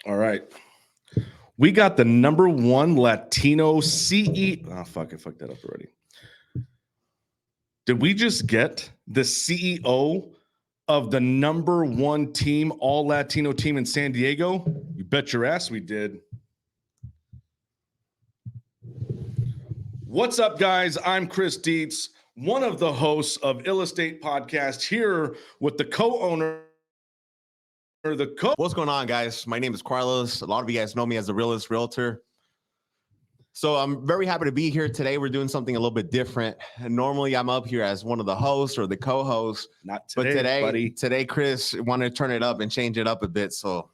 All right. We got the #1 Latino CEO. Oh, fuck. I fucked that up already. Did we just get the CEO of the #1 team, all Latino team in San Diego? You bet your ass we did. What's up, guys? I'm Chris Dietz, one of the hosts of Realest podcast, here with the co-owner. What's going on, guys? My name is Carlos. A lot of you guys know me as the Realest Realtor. So I'm very happy to be here today. We're doing something a little bit different. And normally I'm up here as one of the hosts or the co-hosts. Not today, but buddy. Today, Chris wanted to turn it up and change it up a bit. So,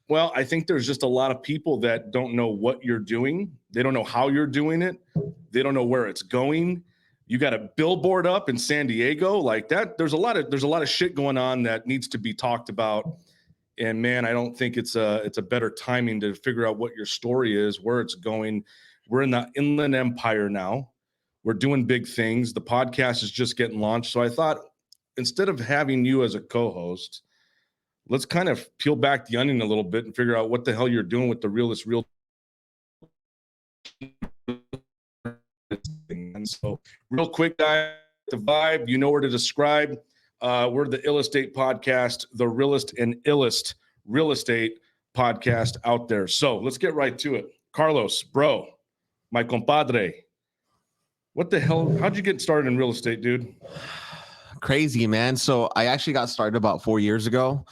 well, I think there's just a lot of people that don't know what you're doing. They don't know how you're doing it. They don't know where it's going. You got a billboard up in San Diego like that. There's a lot of shit going on that needs to be talked about. And man, I don't think it's a better timing to figure out what your story is, where it's going. We're in the Inland Empire now. We're doing big things. The podcast is just getting launched. So I thought, instead of having you as a co-host, let's kind of peel back the onion a little bit and figure out what the hell you're doing with the Realest Real. And so real quick, guys, the vibe, you know where to describe. We're the Ill Estate podcast, the realest and illest real estate podcast out there. So let's get right to it. Carlos, bro, my compadre, what the hell? How'd you get started in real estate, dude? crazy, man. So I actually got started about 4 years ago.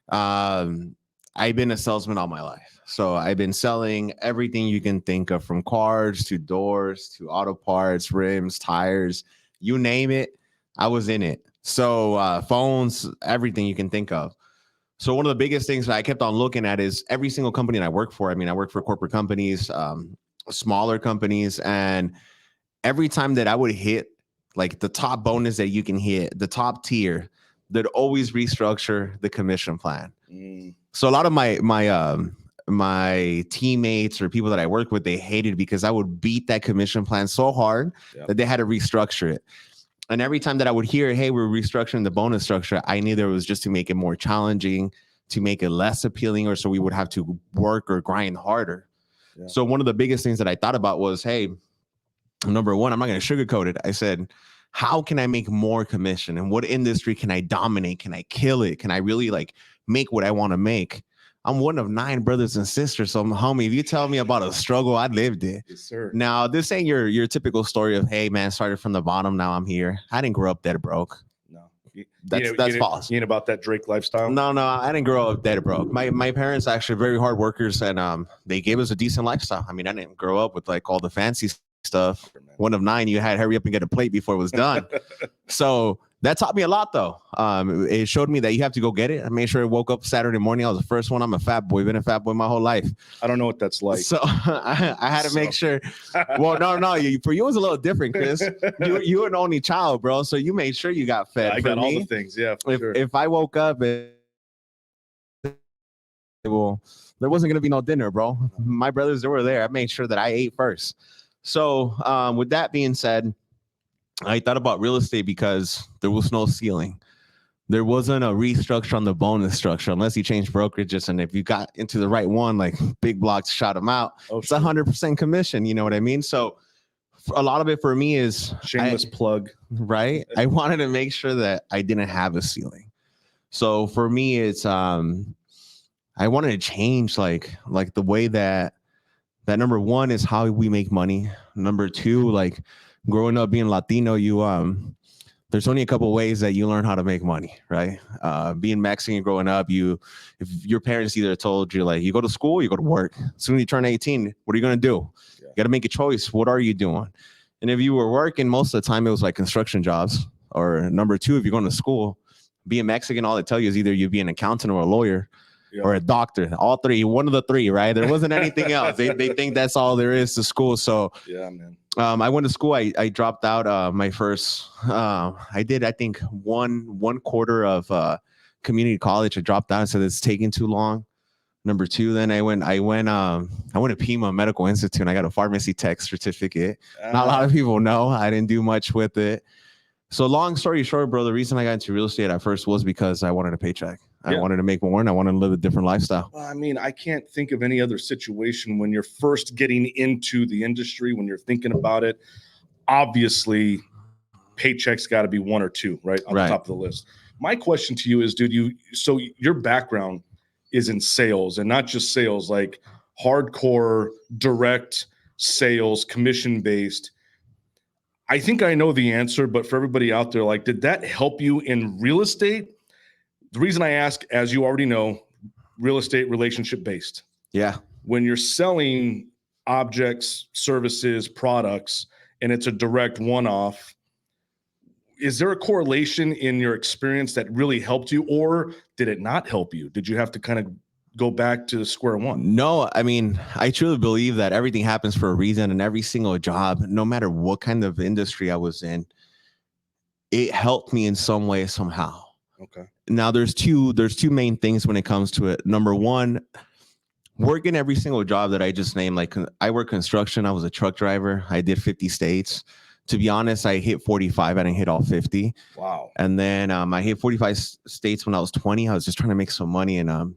I've been a salesman all my life. So I've been selling everything you can think of, from cars to doors to auto parts, rims, tires, you name it, I was in it. So phones, everything you can think of. So one of the biggest things that I kept on looking at is every single company that I work for. I mean, I work for corporate companies, smaller companies, and every time that I would hit like the top bonus that you can hit, the top tier, they'd always restructure the commission plan. So a lot of my teammates or people that I work with, they hated it because I would beat that commission plan so hard that they had to restructure it. And every time that I would hear, hey, we're restructuring the bonus structure, I knew there was just to make it more challenging, to make it less appealing, or so we would have to work or grind harder. Yeah. So one of the biggest things that I thought about was, hey, number one, I'm not going to sugarcoat it. I said, how can I make more commission? And what industry can I dominate? Can I kill it? Can I really like make what I want to make? I'm one of 9 brothers and sisters. So, homie, if you tell me about a struggle, I lived it. Yes, sir. Now, this ain't your typical story of, hey, man, started from the bottom. Now I'm here. I didn't grow up dead broke. No, that's false. You ain't about that Drake lifestyle? No, I didn't grow up dead broke. My parents actually very hard workers, and they gave us a decent lifestyle. I mean, I didn't grow up with like all the fancy stuff. One of 9, you had to hurry up and get a plate before it was done. So that taught me a lot, though. It showed me that you have to go get it. I made sure I woke up Saturday morning. I was the first one. I'm a fat boy. Been a fat boy my whole life. I don't know what that's like. So I had to make sure. Well, no. For you, it was a little different, Chris. You were an only child, bro. So you made sure you got fed. I got all the things. Yeah, sure. If I woke up and well, there wasn't gonna be no dinner, bro. My brothers, they were there. I made sure that I ate first. So with that being said, I thought about real estate because there was no ceiling. There wasn't a restructure on the bonus structure unless you changed brokerages. And if you got into the right one, like big blocks, shot them out, it's 100% commission. You know what I mean? So a lot of it for me is shameless plug, right? I wanted to make sure that I didn't have a ceiling. So for me, it's I wanted to change like the way that number one is how we make money. Number two, like growing up being Latino, you there's only a couple of ways that you learn how to make money, right? Being Mexican growing up, if your parents either told you like you go to school, you go to work. As soon as you turn 18, what are you gonna do? You got to make a choice. What are you doing? And if you were working, most of the time it was like construction jobs. Or number two, if you're going to school, being Mexican, all they tell you is either you be an accountant or a lawyer. Or a doctor, all three, one of the three, right? There wasn't anything else. They think that's all there is to school. So yeah, man. I went to school. I dropped out my first. I did, I think, one quarter of community college. I dropped out and said it's taking too long. Number two, then I went to Pima Medical Institute and I got a pharmacy tech certificate. Not a lot of people know. I didn't do much with it. So long story short, bro, the reason I got into real estate at first was because I wanted a paycheck. I wanted to make more, and I wanted to live a different lifestyle. Well, I mean, I can't think of any other situation when you're first getting into the industry, when you're thinking about it. Obviously, paychecks got to be one or two, right? On the top of the list. My question to you is, dude, so your background is in sales, and not just sales, like hardcore direct sales, commission-based. I think I know the answer, but for everybody out there, like, did that help you in real estate? The reason I ask, as you already know, real estate relationship-based. Yeah. When you're selling objects, services, products, and it's a direct one-off, is there a correlation in your experience that really helped you, or did it not help you? Did you have to kind of go back to square one? No, I mean, I truly believe that everything happens for a reason, and every single job, no matter what kind of industry I was in, it helped me in some way, somehow. Okay. Now there's two main things when it comes to it. Number one, working every single job that I just named, like I work construction. I was a truck driver. I did 50 states. To be honest, I hit 45. I didn't hit all 50. Wow. And then I hit 45 states when I was 20. I was just trying to make some money, and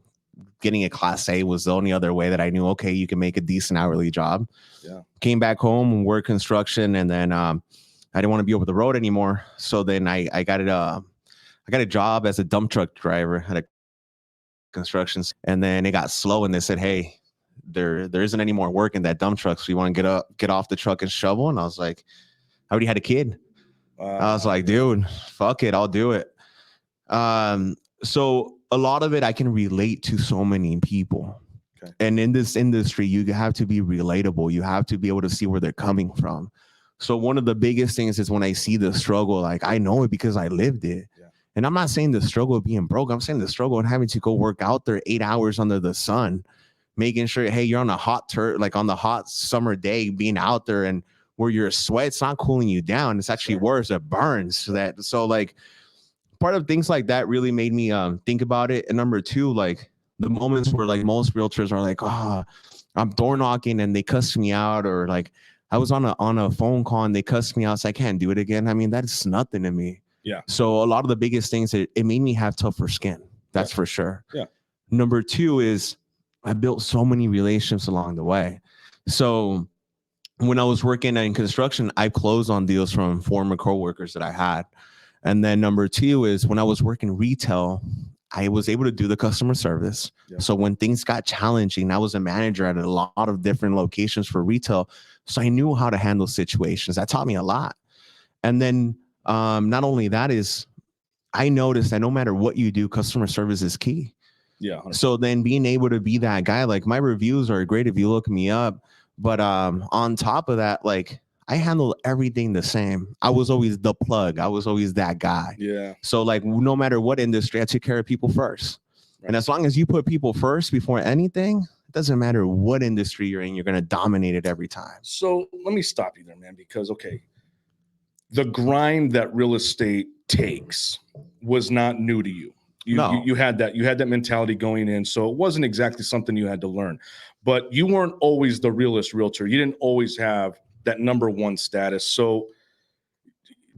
getting a Class A was the only other way that I knew, okay, you can make a decent hourly job. Yeah. Came back home and worked construction, and then I didn't want to be over the road anymore. So then I got a job as a dump truck driver at a construction, and then it got slow, and they said, hey, there isn't any more work in that dump truck, so you want to get off the truck and shovel? And I was like, I already had a kid. I was like, dude, fuck it, I'll do it. So a lot of it I can relate to so many people. Okay. And in this industry, you have to be relatable. You have to be able to see where they're coming from. So one of the biggest things is when I see the struggle, like I know it because I lived it. Yeah. And I'm not saying the struggle of being broke. I'm saying the struggle of having to go work out there 8 hours under the sun, making sure, hey, you're on a like on the hot summer day, being out there, and where your sweat's not cooling you down. It's actually worse. It burns. So like part of things like that really made me think about it. And number two, like the moments where like most realtors are like, I'm door knocking and they cuss me out, or like I was on a phone call and they cussed me out, so I can't do it again. I mean, that's nothing to me. Yeah. So a lot of the biggest things, it made me have tougher skin. That's for sure. Yeah. Number two is I built so many relationships along the way. So when I was working in construction, I closed on deals from former coworkers that I had. And then number two is when I was working retail, I was able to do the customer service. Yeah. So when things got challenging, I was a manager at a lot of different locations for retail. So I knew how to handle situations. That taught me a lot. And then not only that is I noticed that no matter what you do, customer service is key. Yeah. 100%. So then being able to be that guy, like my reviews are great if you look me up. But on top of that, like I handled everything the same. I was always the plug. I was always that guy. Yeah. So like no matter what industry, I took care of people first. Right. And as long as you put people first before anything, it doesn't matter what industry you're in, you're going to dominate it every time. So let me stop you there, man, because, okay, the grind that real estate takes was not new to you. You had that mentality going in. So it wasn't exactly something you had to learn. But you weren't always the realest realtor. You didn't always have that number one status. So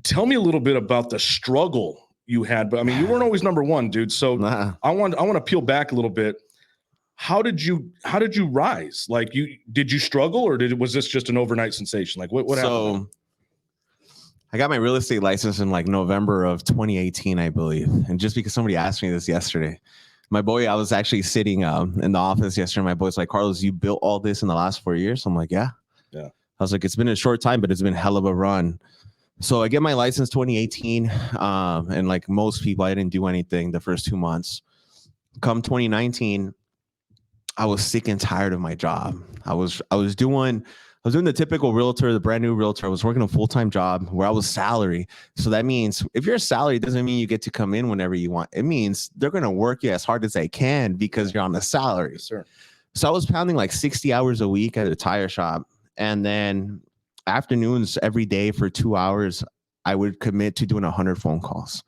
tell me a little bit about the struggle you had. But I mean, you weren't always number one, dude. So I want to peel back a little bit. How did you rise? Like did you struggle, or was this just an overnight sensation? Like what happened? I got my real estate license in like November of 2018, I believe. And just because somebody asked me this yesterday, my boy, I was actually sitting in the office yesterday. My boy's like, Carlos, you built all this in the last 4 years? I'm like, yeah. I was like, it's been a short time, but it's been a hell of a run. So I get my license 2018. And like most people, I didn't do anything the first 2 months. Come 2019, I was sick and tired of my job. I was doing the typical realtor, the brand new realtor. I was working a full-time job where I was salary. So that means if you're a salary, it doesn't mean you get to come in whenever you want. It means they're going to work you as hard as they can because you're on the salary. Yes, sir. So I was pounding like 60 hours a week at a tire shop. And then afternoons every day for 2 hours, I would commit to doing 100 phone calls.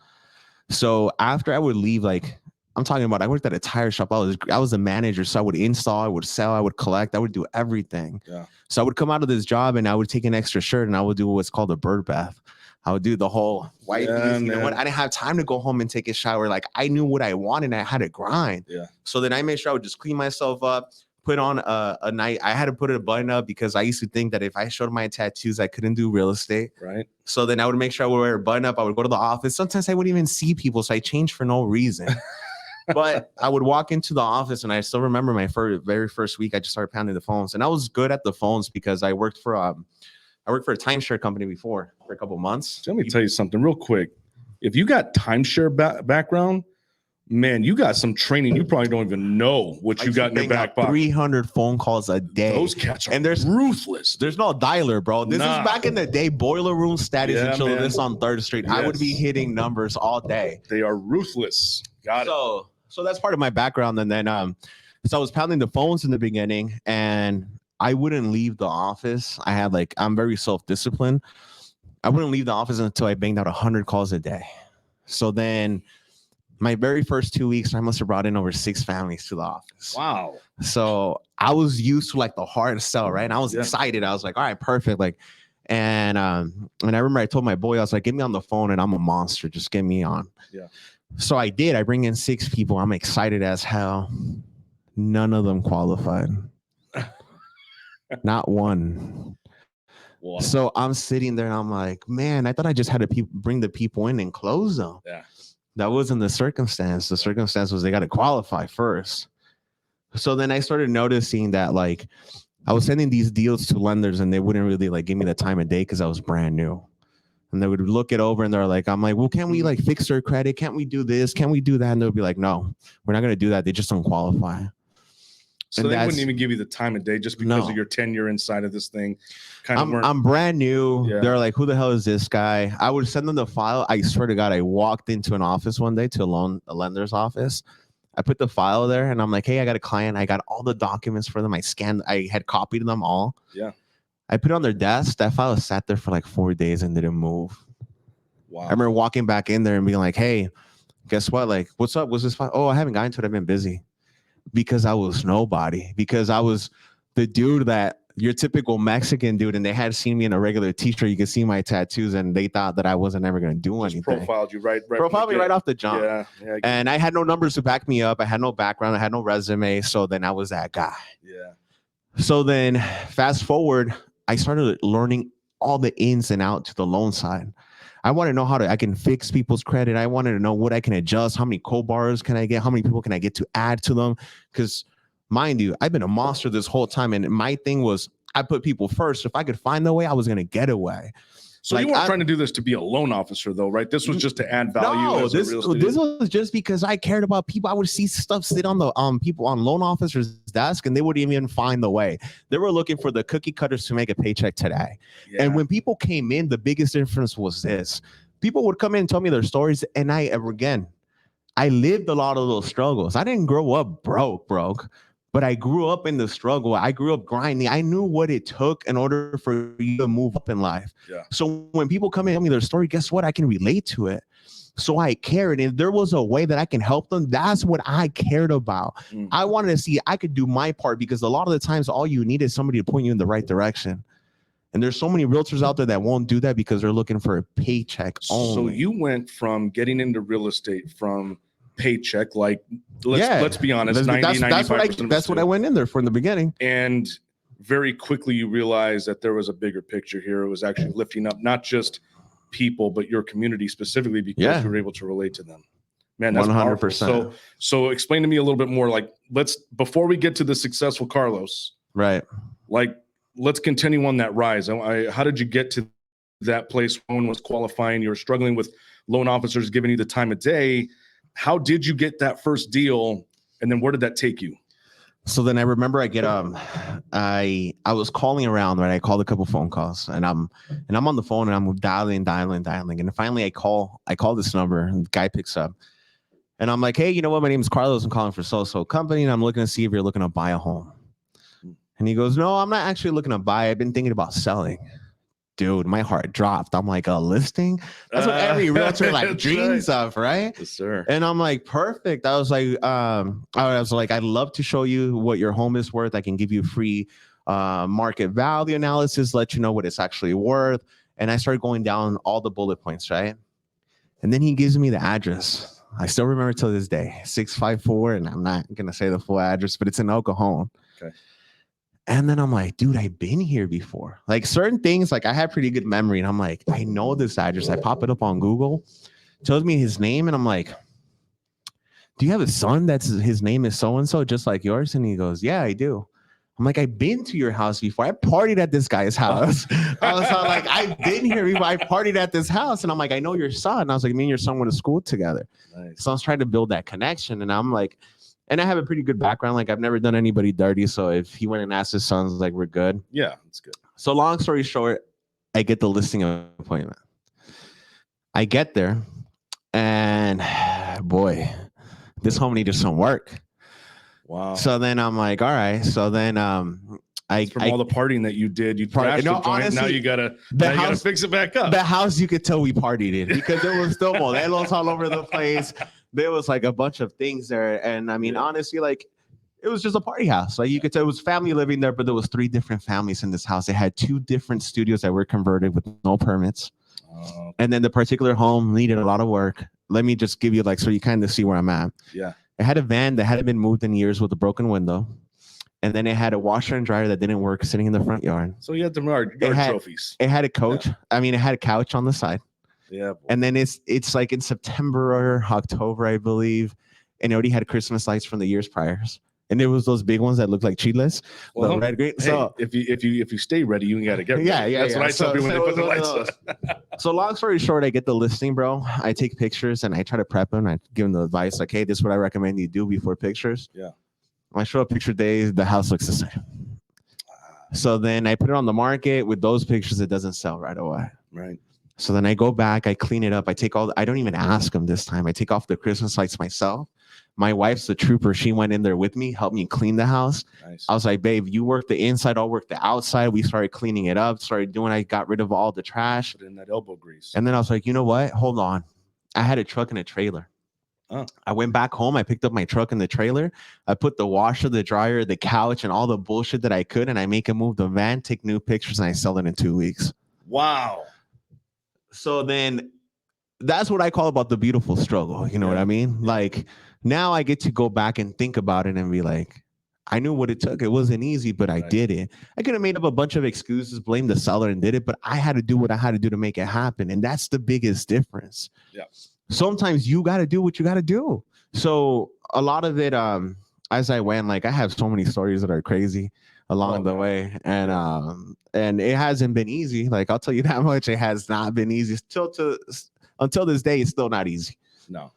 So after I would leave, like I'm talking about, I worked at a tire shop. I was a manager. So I would install, I would sell, I would collect, I would do everything. Yeah. So I would come out of this job and I would take an extra shirt and I would do what's called a bird bath. I would do the whole wipe these. You know what? I didn't have time to go home and take a shower. Like I knew what I wanted. And I had to grind. Yeah. So then I made sure I would just clean myself up, put on a night. I had to put a button up because I used to think that if I showed my tattoos, I couldn't do real estate. Right. So then I would make sure I would wear a button up. I would go to the office. Sometimes I wouldn't even see people. So I changed for no reason. But I would walk into the office, and I still remember my very first week. I just started pounding the phones, and I was good at the phones because I worked for a timeshare company before for a couple months. So let me tell you something real quick. If you got timeshare background, man, you got some training. You probably don't even know what you got in your back pocket. 300 phone calls a day. Those cats are ruthless. There's no dialer, bro. This is back in the day, boiler room status and chilling this on 3rd Street. Yes. I would be hitting numbers all day. They are ruthless. Got it. So that's part of my background. And then so I was pounding the phones in the beginning, and I wouldn't leave the office. I'm very self-disciplined. I wouldn't leave the office until I banged out 100 calls a day. So then my very first 2 weeks, I must have brought in over 6 families to the office. Wow. So I was used to like the hard sell, right? And I was excited. I was like, all right, perfect. Like, and I remember I told my boy, I was like, get me on the phone and I'm a monster. Just get me on. Yeah. So I did. I bring in 6 people. I'm excited as hell. None of them qualified. Not one. Wow. So I'm sitting there and I'm like, man, I thought I just had to bring the people in and close them. Yeah. That wasn't the circumstance. The circumstance was they got to qualify first. So then I started noticing that like I was sending these deals to lenders and they wouldn't really like give me the time of day because I was brand new. And they would look it over and they're like, I'm like, well, can't we like fix their credit? Can't we do this? Can't we do that? And they'll be like, no, we're not going to do that. They just don't qualify. So and they wouldn't even give you the time of day just because of your tenure inside of this thing. I'm brand new. Yeah. They're like, who the hell is this guy? I would send them the file. I swear to God, I walked into an office one day to a lender's office. I put the file there and I'm like, hey, I got a client. I got all the documents for them. I had copied them all. Yeah. I put it on their desk. That file sat there for like 4 days and didn't move. Wow. I remember walking back in there and being like, hey, guess what? Like, what's up? What's this file? Oh, I haven't gotten to it. I've been busy. Because I was nobody. Because I was the dude that your typical Mexican dude, and they had seen me in a regular t-shirt. You could see my tattoos, and they thought that I wasn't ever going to do anything. Profiled you right off the jump. Yeah, and I had no numbers to back me up. I had no background. I had no resume. So then I was that guy. Yeah. So then fast forward, I started learning all the ins and outs to the loan side. I want to know I can fix people's credit. I wanted to know what I can adjust. How many co-borrowers can I get? How many people can I get to add to them? Because mind you, I've been a monster this whole time. And my thing was I put people first. If I could find the way, I was going to get away. So like, you weren't trying to do this to be a loan officer, though, right? This was just to add value. No, this was just because I cared about people. I would see stuff sit on the people on loan officers' desk, and they wouldn't even find the way. They were looking for the cookie cutters to make a paycheck today. Yeah. And when people came in, the biggest difference was this: people would come in and tell me their stories, and I lived a lot of those struggles. I didn't grow up broke. But I grew up in the struggle. I grew up grinding. I knew what it took in order for you to move up in life. Yeah. So when people come in and tell me their story, guess what? I can relate to it. So I cared. And if there was a way that I can help them, that's what I cared about. Mm-hmm. I wanted to see I could do my part because a lot of the times all you need is somebody to point you in the right direction. And there's so many realtors out there that won't do that because they're looking for a paycheck only. So you went from getting into real estate from paycheck, like let's be honest, that's what I went in there for in the beginning. And very quickly you realized that there was a bigger picture here. It was actually lifting up not just people but your community specifically because you were able to relate to them. Man, that's 100%. So explain to me a little bit more, like before we get to the successful Carlos, right? Like let's continue on that rise. How did you get to that place? One was qualifying, you were struggling with loan officers giving you the time of day. How did you get that first deal, and then where did that take you? So then I remember I was calling around, right? I called a couple phone calls, and I'm on the phone and I'm dialing, and finally I call this number, and the guy picks up, and I'm like, hey, you know what? My name is Carlos. I'm calling for so company, and I'm looking to see if you're looking to buy a home. And he goes, no, I'm not actually looking to buy. I've been thinking about selling. Dude, my heart dropped. I'm like, a listing? That's what every realtor dreams of, right? Yes, sir. And I'm like, perfect. I was like, I'd love to show you what your home is worth. I can give you free market value analysis, let you know what it's actually worth. And I started going down all the bullet points, right? And then he gives me the address. I still remember till this day, 654, and I'm not going to say the full address, but it's in El Cajon. Okay. And then I'm like, dude, I've been here before. Like certain things, like I had pretty good memory. And I'm like, I know this address. I pop it up on Google, tells me his name. And I'm like, do you have a son that's his name is so-and-so, just like yours? And he goes, yeah, I do. I'm like, I've been to your house before. I partied at this guy's house. I was like, I've been here before. I partied at this house. And I'm like, I know your son. I was like, me and your son went to school together. Nice. So I was trying to build that connection. And I'm like, and I have a pretty good background. Like I've never done anybody dirty. So if he went and asked his sons, like, we're good. Yeah, that's good. So long story short, I get the listing appointment. I get there and boy, this home needed some work. Wow. So then I'm like, all right. So then From all the partying that you did, you crashed the joint. Honestly, now you gotta fix it back up. The house, you could tell we partied in because there was still modelos all over the place. There was like a bunch of things there. And I mean, honestly, like it was just a party house. Like you could tell it was family living there, but there was 3 different families in this house. It had 2 different studios that were converted with no permits. And then the particular home needed a lot of work. Let me just give you like, so you kind of see where I'm at. Yeah. It had a van that hadn't been moved in years with a broken window. And then it had a washer and dryer that didn't work sitting in the front yard. So you had the yard trophies. It had a coach. Yeah. I mean, it had a couch on the side. Yeah. Boy. And then it's like in September or October, I believe. And it already had Christmas lights from the years prior. And there was those big ones that looked like chiles. Well, red, green. Hey, so if you stay ready, you got to get ready. Yeah. That's what I tell people when they put the lights on. So long story short, I get the listing, bro. I take pictures and I try to prep them. I give them the advice like, hey, this is what I recommend you do before pictures. Yeah. When I show up picture days, the house looks the same. So then I put it on the market with those pictures. It doesn't sell right away. Right. So then I go back, I clean it up. I don't even ask them this time. I take off the Christmas lights myself. My wife's the trooper. She went in there with me, helped me clean the house. Nice. I was like, babe, you work the inside, I'll work the outside. We started cleaning it up, I got rid of all the trash. Put in that elbow grease. And then I was like, you know what? Hold on. I had a truck and a trailer. Oh. I went back home. I picked up my truck and the trailer. I put the washer, the dryer, the couch, and all the bullshit that I could. And I make it move the van, take new pictures, and I sell it in 2 weeks. Wow. So then that's what I call about the beautiful struggle. You know what I mean? Like now I get to go back and think about it and be like, I knew what it took. It wasn't easy, but I did it. I could have made up a bunch of excuses, blamed the seller and did it, but I had to do what I had to do to make it happen. And that's the biggest difference. Yeah. Sometimes you got to do what you got to do. So a lot of it, as I went, like I have so many stories that are crazy along the way. And it hasn't been easy. Like I'll tell you that much. It has not been easy until this day. It's still not easy. No.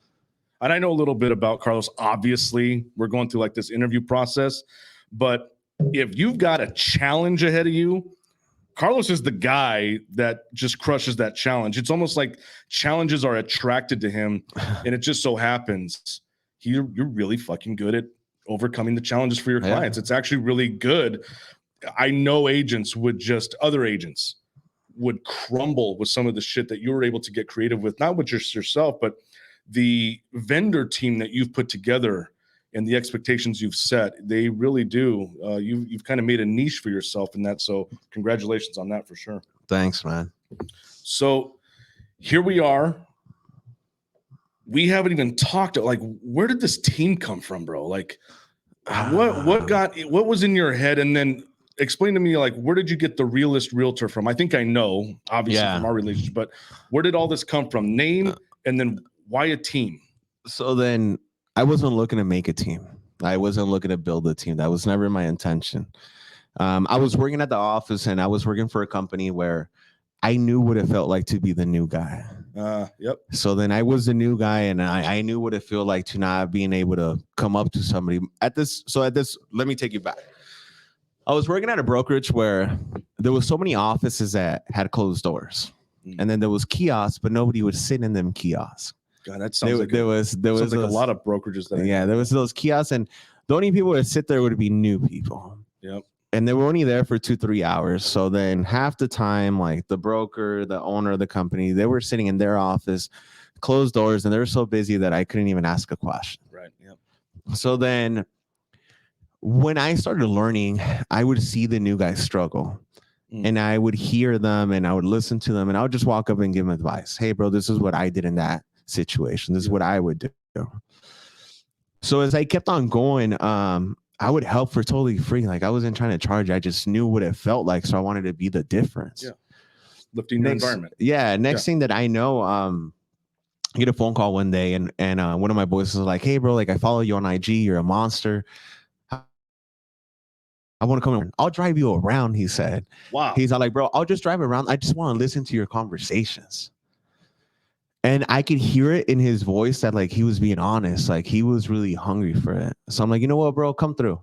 And I know a little bit about Carlos. Obviously, we're going through like this interview process, but if you've got a challenge ahead of you, Carlos is the guy that just crushes that challenge. It's almost like challenges are attracted to him, and it just so happens you're really fucking good at overcoming the challenges for your clients. It's actually really good. I know other agents would crumble with some of the shit that you were able to get creative with, not with just yourself, but the vendor team that you've put together and the expectations you've set. They really do. You've kind of made a niche for yourself in that. So congratulations on that for sure. Thanks, man. So here we are. We haven't even talked. Like, where did this team come from, bro? Like, what was in your head? And then explain to me, like, where did you get the Realest Realtor from? I think I know, obviously, from our relationship, but where did all this come from? Name, and then why a team? So then I wasn't looking to make a team. I wasn't looking to build a team. That was never my intention. I was working at the office and I was working for a company where I knew what it felt like to be the new guy. Yep. So then I was the new guy and I knew what it felt like to not being able to come up to somebody at this. Let me take you back. I was working at a brokerage where there was so many offices that had closed doors. And then there was kiosks, but nobody would sit in them kiosks. God, that sounds like there was like a lot of brokerages there. Yeah, there was those kiosks, and the only people that sit there would be new people. Yep. And they were only there for 2-3 hours. So then half the time, like the broker, the owner of the company, they were sitting in their office, closed doors, and they were so busy that I couldn't even ask a question. Right. Yep. So then when I started learning, I would see the new guys struggle. and I would hear them and I would listen to them and I would just walk up and give them advice. Hey, bro, this is what I did in that situation. This is what I would do. So as I kept on going, I would help for totally free. Like I wasn't trying to charge. I just knew what it felt like. So I wanted to be the difference. Yeah. Lifting your environment. Yeah. Next thing that I know, I get a phone call one day and one of my boys was like, hey, bro, like I follow you on IG. You're a monster. I want to come in. I'll drive you around, he said. Wow. He's like, bro, I'll just drive around. I just want to listen to your conversations. And I could hear it in his voice that like he was being honest. Like he was really hungry for it. So I'm like, you know what, bro, come through.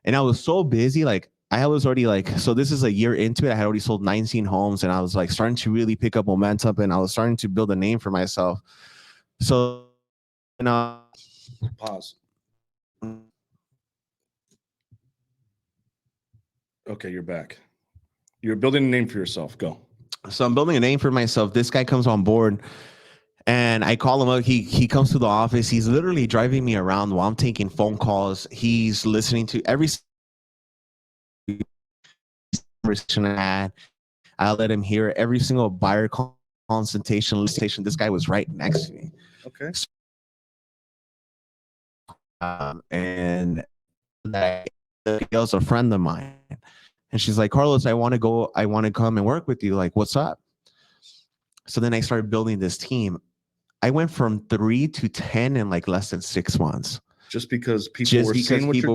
And I was so busy. Like I was already like, so this is a year into it. I had already sold 19 homes and I was like starting to really pick up momentum and I was starting to build a name for myself. So, pause. Okay, you're back. You're building a name for yourself. Go. So I'm building a name for myself. This guy comes on board and I call him up. He comes to the office. He's literally driving me around while I'm taking phone calls. He's listening to every conversation I had. I let him hear every single buyer consultation. This guy was right next to me. Okay. And that was a friend of mine. And she's like, Carlos, I want to come and work with you. Like, what's up? So then I started building this team. I went from 3 to 10 in like less than 6 months. Just because people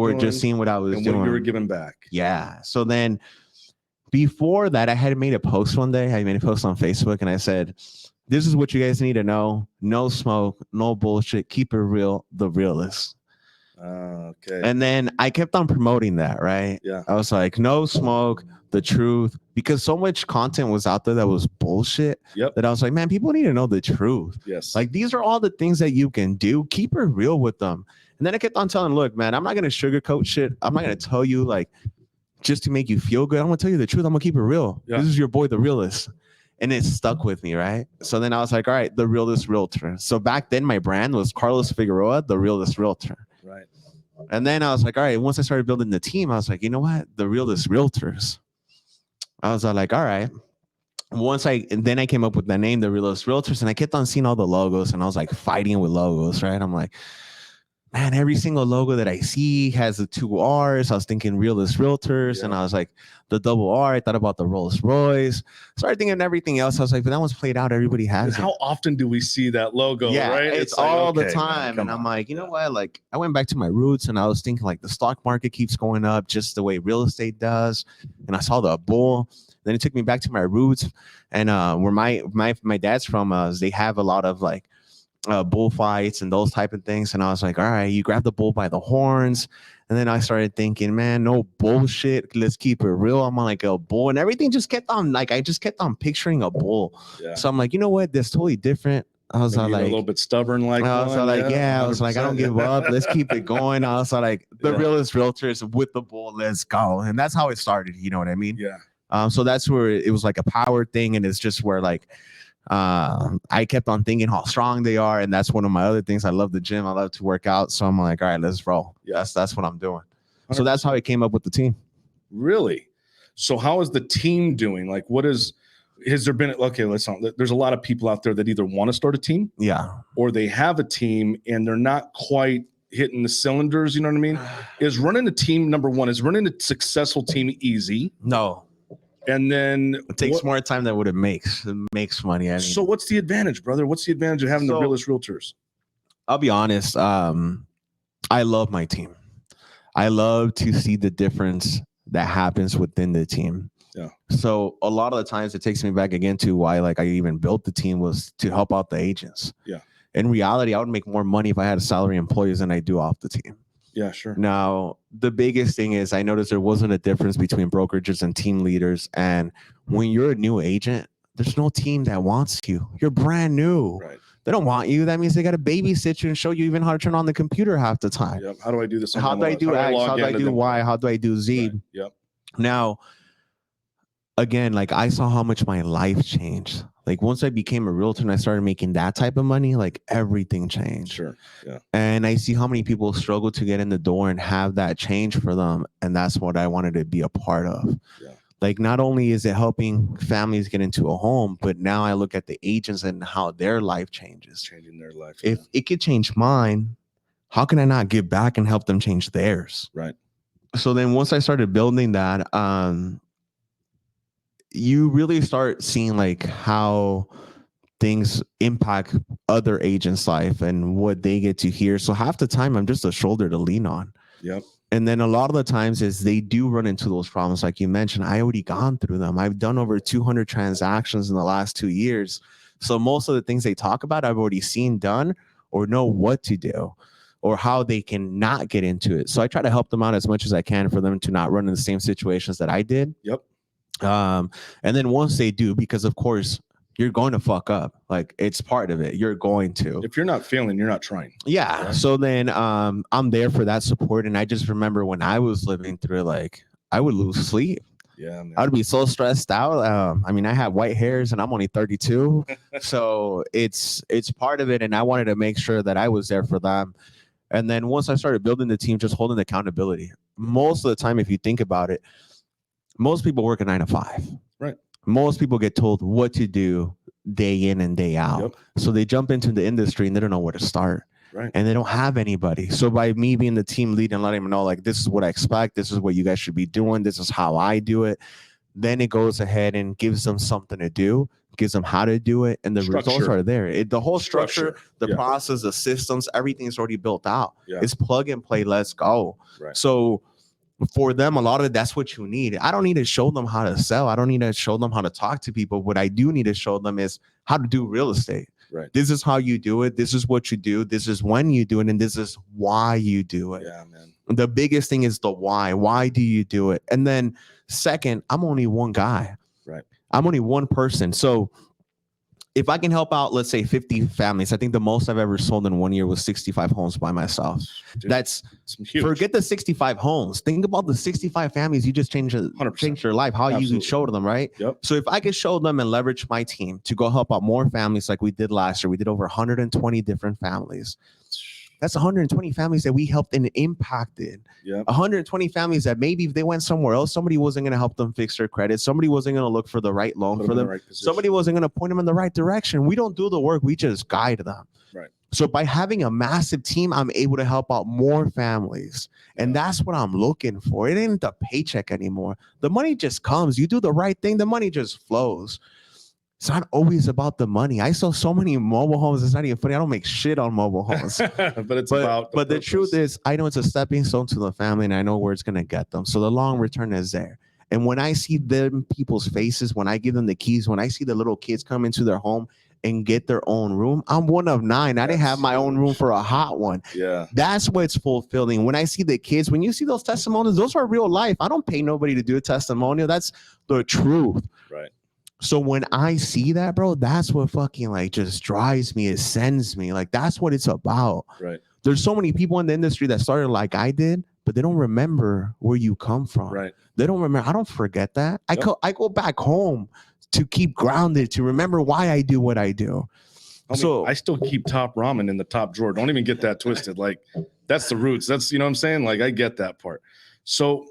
were just seeing what I was and doing. what you were giving back. Yeah. So then before that, I had made a post one day. I made a post on Facebook and I said, this is what you guys need to know. No smoke, no bullshit. Keep it real. The Realest. Okay. And then I kept on promoting that, right? Yeah. I was like, no smoke, the truth, because so much content was out there that was bullshit. Yep. That I was like, man, people need to know the truth. Yes. Like these are all the things that you can do. Keep it real with them. And then I kept on telling, look, man, I'm not gonna sugarcoat shit. I'm not gonna tell you like just to make you feel good. I'm gonna tell you the truth. I'm gonna keep it real. Yeah. This is your boy, the Realest. And it stuck with me, right? So then I was like, all right, the Realest Realtor. So back then my brand was Carlos Figueroa, the Realest Realtor. Right. And then I was like, all right, once I started building the team, I was like, you know what? The Realest Realtors. I was like, all right. And then I came up with the name, the Realest Realtors, and I kept on seeing all the logos and I was like fighting with logos, right? I'm like, man, every single logo that I see has the 2 R's. I was thinking Realest Realtors, and I was like, the double R. I thought about the Rolls Royce. Started thinking of everything else. I was like, but that one's played out. Everybody has it. How often do we see that logo? Yeah, right? It's like, all okay, the time. man, and I'm like, you know what? Like, I went back to my roots, and I was thinking like the stock market keeps going up just the way real estate does. And I saw the bull. Then it took me back to my roots, and where my dad's from, they have a lot of like bullfights and those type of things. And I was like, all right, you grab the bull by the horns. And then I started thinking, man, no bullshit. Let's keep it real. I'm like a bull, and everything just kept on like I just kept on picturing a bull. Yeah. So I'm like, you know what? That's totally different. I was like a little bit stubborn, like I was like, I was like, I don't give up. Let's keep it going. I was like, the Realest Realtors with the bull. Let's go. And that's how it started. You know what I mean? Yeah. So that's where it was like a power thing, and it's just where like I kept on thinking how strong they are, and that's one of my other things. I love the gym. I love to work out. So I'm like, all right, let's roll. Yeah, that's what I'm doing. 100%. So that's how I came up with the team. Really? So how is the team doing? Like, has there been, okay, there's a lot of people out there that either want to start a team, or they have a team and they're not quite hitting the cylinders. You know what I mean? Is running a team, number one, is running a successful team easy? No. And then it takes more time than what it makes. It makes money. I mean, so what's the advantage, brother? What's the advantage of having the Realest Realtors? I'll be honest. I love my team. I love to see the difference that happens within the team. Yeah. So a lot of the times it takes me back again to why like I even built the team was to help out the agents. Yeah. In reality, I would make more money if I had a salary employees than I do off the team. Yeah, sure. Now, the biggest thing is I noticed there wasn't a difference between brokerages and team leaders. And when you're a new agent, there's no team that wants you. You're brand new. Right. They don't want you. That means they got to babysit you and show you even how to turn on the computer half the time. Yep. How do I do this? How do I do X? How do I do Y? How do I do Z? Right. Yep. Now, again, like I saw how much my life changed. Like once I became a realtor and I started making that type of money, like everything changed. Sure. Yeah. And I see how many people struggle to get in the door and have that change for them. And that's what I wanted to be a part of. Yeah. Like, not only is it helping families get into a home, but now I look at the agents and how their life changes. Changing their life. If it could change mine, how can I not give back and help them change theirs? Right. So then once I started building that, you really start seeing like how things impact other agents' life and what they get to hear. So half the time I'm just a shoulder to lean on. Yep. And then a lot of the times is they do run into those problems. Like you mentioned, I already gone through them. I've done over 200 transactions in the last 2 years. So most of the things they talk about, I've already seen done or know what to do or how they can not get into it. So I try to help them out as much as I can for them to not run in the same situations that I did. Yep. And then once they do, because of course, you're going to fuck up. Like, it's part of it. You're going to. If you're not failing, you're not trying. Yeah. Right? So then I'm there for that support. And I just remember when I was living through it, like, I would lose sleep. Yeah, man. I would be so stressed out. I mean, I have white hairs and I'm only 32. So it's part of it. And I wanted to make sure that I was there for them. And then once I started building the team, just holding accountability. Most of the time, if you think about it, most people work a 9 to 5. Right. Most people get told what to do day in and day out. Yep. So they jump into the industry and they don't know where to start. Right. And they don't have anybody. So by me being the team lead and letting them know, like, this is what I expect, this is what you guys should be doing, this is how I do it, then it goes ahead and gives them something to do, gives them how to do it, and the results are there. The whole structure, the process, the systems, everything's already built out. Yeah. It's plug and play, let's go. Right. So for them, a lot of it, that's what you need. I don't need to show them how to sell. I don't need to show them how to talk to people. What I do need to show them is how to do real estate. Right. This is how you do it. This is what you do. This is when you do it. And this is why you do it. Yeah, man. The biggest thing is the why. Why do you do it? And then second, I'm only one guy. Right. I'm only one person. So if I can help out, let's say 50 families, I think the most I've ever sold in 1 year was 65 homes by myself. Dude, that's huge. Forget the 65 homes. Think about the 65 families you just changed their life, how Absolutely. You showed them, right? Yep. So if I could show them and leverage my team to go help out more families like we did last year, we did over 120 different families. That's 120 families that we helped and impacted. Yep. 120 families that maybe if they went somewhere else, somebody wasn't going to help them fix their credit. Somebody wasn't going to look for the right loan for them. Right, somebody wasn't going to point them in the right direction. We don't do the work. We just guide them. Right. So by having a massive team, I'm able to help out more families. And that's what I'm looking for. It ain't the paycheck anymore. The money just comes. You do the right thing. The money just flows. It's not always about the money. I sell so many mobile homes. It's not even funny. I don't make shit on mobile homes. But the truth is, I know it's a stepping stone to the family, and I know where it's going to get them. So the long return is there. And when I see them people's faces, when I give them the keys, when I see the little kids come into their home and get their own room, I'm one of 9. I didn't have my own room for a hot one. Yeah. That's what's fulfilling. When I see the kids, when you see those testimonials, those are real life. I don't pay nobody to do a testimonial. That's the truth. Right. So when I see that, bro, that's what fucking like just drives me. It sends me. Like, that's what it's about. Right. There's so many people in the industry that started like I did, but they don't remember where you come from. Right. They don't remember. I don't forget that. Yep. I go back home to keep grounded, to remember why I do what I do. So I still keep top ramen in the top drawer. Don't even get that twisted. Like, that's the roots. That's, you know what I'm saying? Like, I get that part. So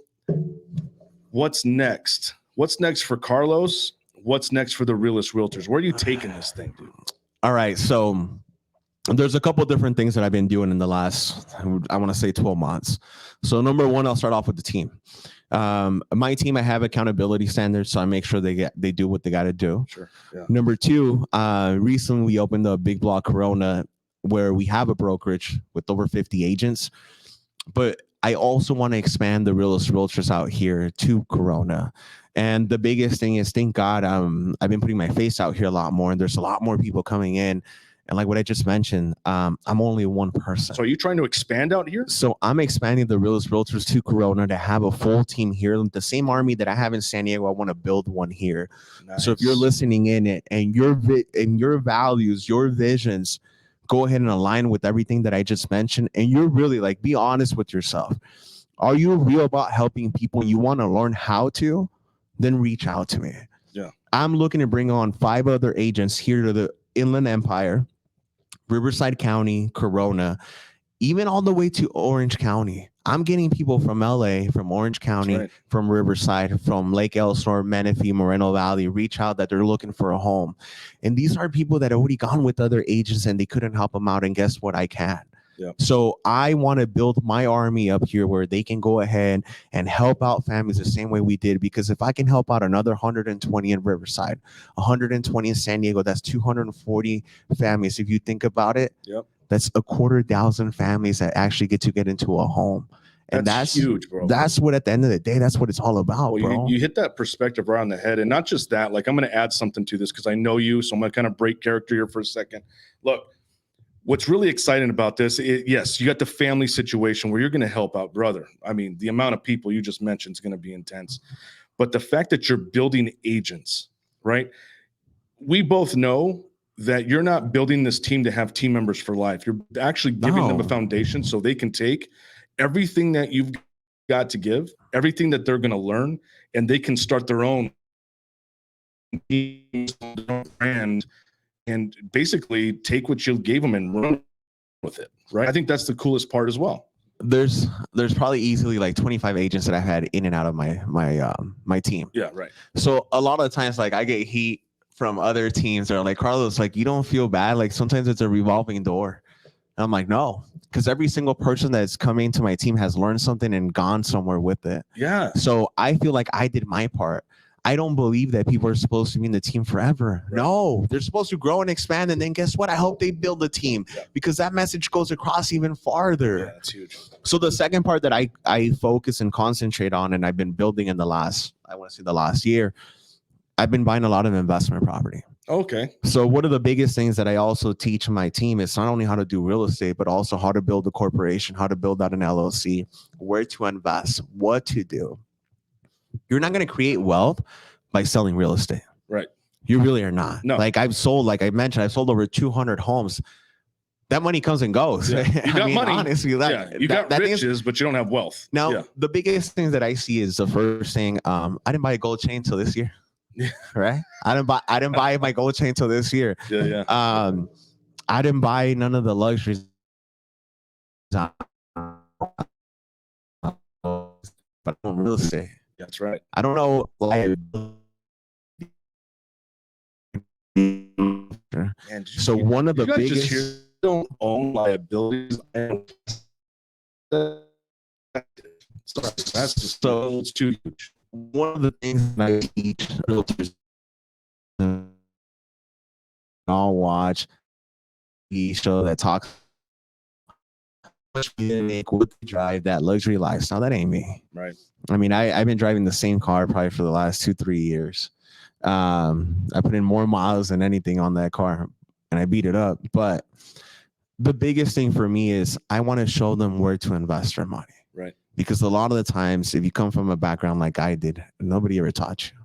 what's next? What's next for Carlos? What's next for the Realest Realtors? Where are you taking this thing, dude? All right. So there's a couple of different things that I've been doing in the last, I want to say 12 months. So number one, I'll start off with the team. My team, I have accountability standards, so I make sure they do what they got to do. Sure. Yeah. Number two, recently we opened a big block Corona where we have a brokerage with over 50 agents, but I also want to expand the Realest Realtors out here to Corona. And the biggest thing is, thank God, I've been putting my face out here a lot more, and there's a lot more people coming in. And like what I just mentioned, I'm only one person. So are you trying to expand out here? So I'm expanding the Realest Realtors to Corona to have a full team here. The same army that I have in San Diego, I want to build one here. Nice. So if you're listening in and your values, your visions, go ahead and align with everything that I just mentioned. And you're really like, be honest with yourself. Are you real about helping people and you want to learn how to? Then reach out to me. Yeah. I'm looking to bring on 5 other agents here to the Inland Empire, Riverside County, Corona, even all the way to Orange County. I'm getting people from LA, from Orange County, right. from Riverside, from Lake Elsinore, Menifee, Moreno Valley, reach out that they're looking for a home. And these are people that have already gone with other agents and they couldn't help them out. And guess what? I can. Yep. So I want to build my army up here where they can go ahead and help out families the same way we did. Because if I can help out another 120 in Riverside, 120 in San Diego, that's 240 families. If you think about it, Yep. that's 250,000 families that actually get into a home. And that's huge, bro. That's what, at the end of the day, that's what it's all about, well, bro. you hit that perspective right on the head. And not just that, like I'm going to add something to this because I know you. So I'm going to kind of break character here for a second. Look, what's really exciting about this, yes, you got the family situation where you're going to help out, brother. I mean, the amount of people you just mentioned is going to be intense. But the fact that you're building agents, right? We both know that you're not building this team to have team members for life. You're actually giving them a foundation so they can take everything that you've got to give, everything that they're going to learn, and they can start their own brand and basically take what you gave them and run with it. Right. I think that's the coolest part as well. There's probably easily like 25 agents that I've had in and out of my team. Yeah. Right. So a lot of times, like I get heat from other teams. They're like, Carlos, like you don't feel bad. Like sometimes it's a revolving door. And I'm like, no, because every single person that's coming to my team has learned something and gone somewhere with it. Yeah. So I feel like I did my part. I don't believe that people are supposed to be in the team forever. Right. No, they're supposed to grow and expand. And then guess what? I hope they build a team because that message goes across even farther. Yeah, that's huge. So the second part that I focus and concentrate on, and I've been building in the last year, I've been buying a lot of investment property. Okay. So one of the biggest things that I also teach my team is not only how to do real estate, but also how to build a corporation, how to build out an LLC, where to invest, what to do. You're not going to create wealth by selling real estate. Right. You really are not. No. Like I've sold over 200 homes. That money comes and goes. Yeah. You got money. Honestly, you got riches, but you don't have wealth. Now, the biggest thing that I see is the first thing. I didn't buy a gold chain till this year. Yeah. Right. I didn't buy my gold chain till this year. Yeah. I didn't buy none of the luxuries. But I don't real estate. That's right. I don't know. Man, so one of the biggest don't own liabilities. That's just so it's too huge. One of the things that I teach realtors, I'll watch a show that talks much we make what they drive that luxury lifestyle. That ain't me. Right. I mean, I've been driving the same car probably for the last 2-3 years. I put in more miles than anything on that car and I beat it up. But the biggest thing for me is I want to show them where to invest their money. Right. Because a lot of the times, if you come from a background like I did, nobody ever taught you.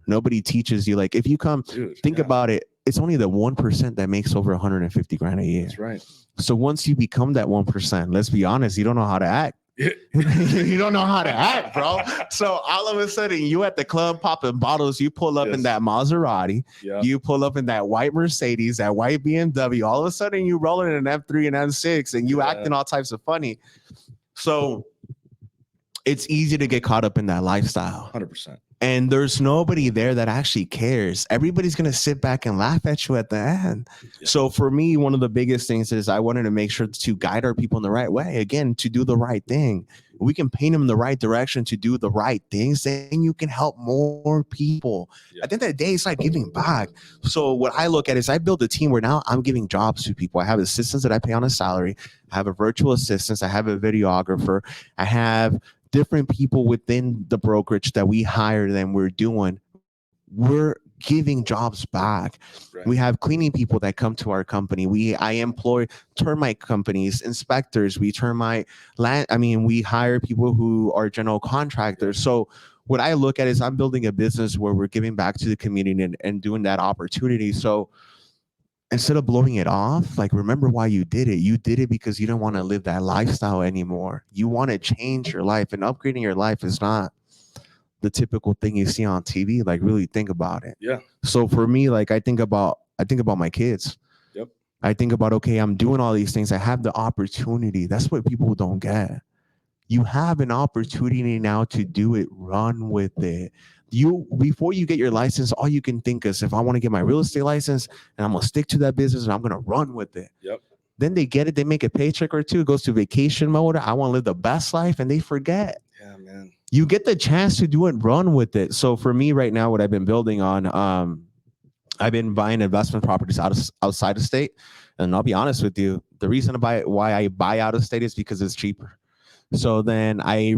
Nobody teaches you. Like if you come, think about it, it's only the 1% that makes over 150 grand a year. That's right. So once you become that 1%, let's be honest, you don't know how to act. You don't know how to act, bro. So all of a sudden you at the club popping bottles, you pull up in that Maserati, you pull up in that white Mercedes, that white BMW, all of a sudden you rolling in an M3 and M6 and you acting all types of funny. So it's easy to get caught up in that lifestyle. 100%. And there's nobody there that actually cares. Everybody's going to sit back and laugh at you at the end. Yeah. So for me, one of the biggest things is I wanted to make sure to guide our people in the right way. Again, to do the right thing. We can paint them in the right direction to do the right things. Then you can help more people. Yeah. At the end of the day, it's like giving back. So what I look at is I build a team where now I'm giving jobs to people. I have assistants that I pay on a salary. I have a virtual assistant. I have a videographer. I have different people within the brokerage that we hired and we're giving jobs back. Right. We have cleaning people that come to our company. I employ termite companies, inspectors, we hire people who are general contractors. So what I look at is I'm building a business where we're giving back to the community and doing that opportunity. So instead of blowing it off, like remember why you did it. You did it because you don't want to live that lifestyle anymore. You want to change your life, and upgrading your life is not the typical thing you see on TV. Like really think about it. Yeah. So for me, like I think about my kids. Yep. I think about, okay, I'm doing all these things. I have the opportunity. That's what people don't get. You have an opportunity now to do it. Run with it. You before you get your license, all you can think is if I want to get my real estate license and I'm gonna stick to that business and I'm gonna run with it. Yep. Then they get it, they make a paycheck or two, goes to vacation mode. I want to live the best life, and they forget. Yeah, man. You get the chance to do it, run with it. So for me right now, what I've been building on, I've been buying investment properties outside of state. And I'll be honest with you, the reason why I buy out of state is because it's cheaper. So then I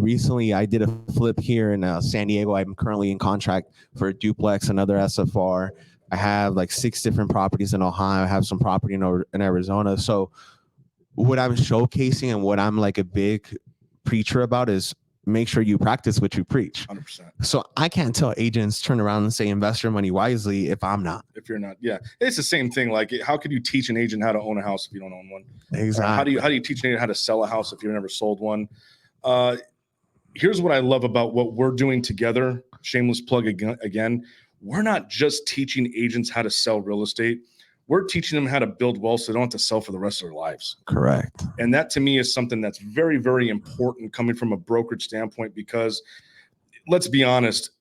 did a flip here in San Diego. I'm currently in contract for a duplex, another SFR. I have like 6 different properties in Ohio. I have some property in Arizona. So what I'm showcasing and what I'm like a big preacher about is make sure you practice what you preach. 100%. So I can't tell agents turn around and say invest your money wisely if I'm not. If you're not, yeah, it's the same thing. Like, how could you teach an agent how to own a house if you don't own one? Exactly. How do you teach an agent how to sell a house if you've never sold one? Here's what I love about what we're doing together. Shameless plug again. We're not just teaching agents how to sell real estate. We're teaching them how to build wealth so they don't have to sell for the rest of their lives. Correct. And that to me is something that's very, very important coming from a brokerage standpoint, because let's be honest,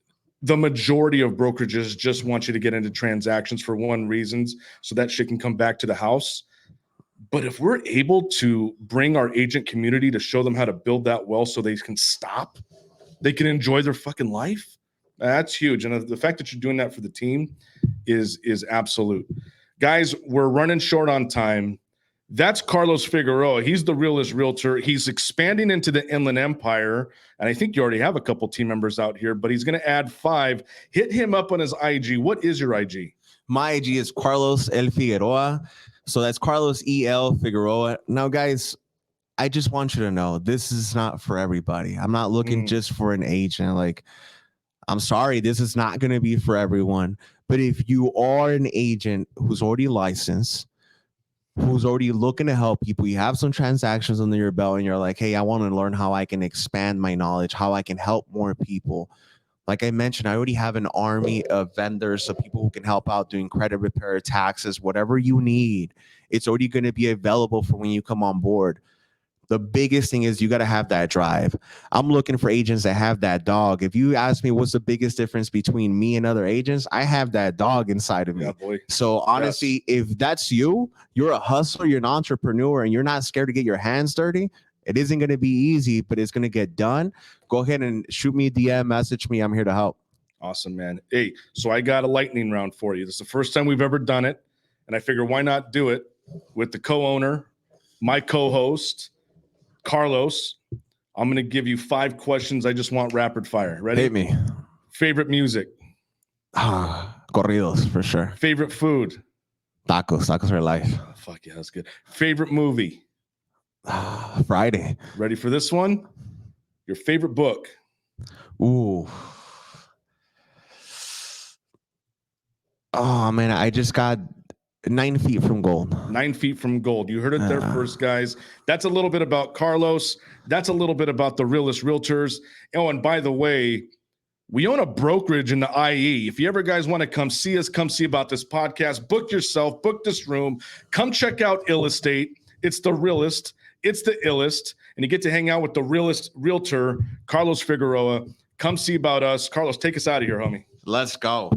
the majority of brokerages just want you to get into transactions for one reason, so that shit can come back to the house. But if we're able to bring our agent community to show them how to build that wealth so they can stop, they can enjoy their fucking life, that's huge. And the fact that you're doing that for the team is absolute. Guys, we're running short on time. That's Carlos Figueroa. He's the Realest Realtor. He's expanding into the Inland Empire. And I think you already have a couple team members out here, but he's going to add 5. Hit him up on his IG. What is your IG? My IG is Carlos L. Figueroa. So that's Carlos E.L. Figueroa. Now, guys, I just want you to know this is not for everybody. I'm not looking just for an agent. Like, I'm sorry, this is not going to be for everyone. But if you are an agent who's already licensed, who's already looking to help people, you have some transactions under your belt, and you're like, hey, I want to learn how I can expand my knowledge, how I can help more people. Like I mentioned, I already have an army of vendors, so people who can help out doing credit repair, taxes, whatever you need. It's already going to be available for when you come on board. The biggest thing is you got to have that drive. I'm looking for agents that have that dog. If you ask me what's the biggest difference between me and other agents, I have that dog inside of me. Yeah, boy. So honestly, if that's you, you're a hustler, you're an entrepreneur, and you're not scared to get your hands dirty, it isn't going to be easy, but it's going to get done. Go ahead and shoot me a DM, message me. I'm here to help. Awesome, man. Hey, so I got a lightning round for you. This is the first time we've ever done it, and I figure why not do it with the co-owner, my co-host, Carlos. I'm going to give you 5 questions. I just want rapid fire. Ready? Hit me. Favorite music? Corridos, for sure. Favorite food? Tacos. Tacos are life. Oh, fuck yeah, that's good. Favorite movie? Friday. Ready for this one? Your favorite book? Ooh. Oh, man, I just got 9 feet from gold. 9 feet from gold. You heard it there first, guys. That's a little bit about Carlos. That's a little bit about the Realest Realtors. Oh, and by the way, we own a brokerage in the IE. If you ever guys want to come see us, come see about this podcast, book yourself, book this room, come check out Ill Estate. It's the Realest. It's the illest. And you get to hang out with the Realest Realtor, Carlos Figueroa. Come see about us. Carlos, take us out of here, homie. Let's go.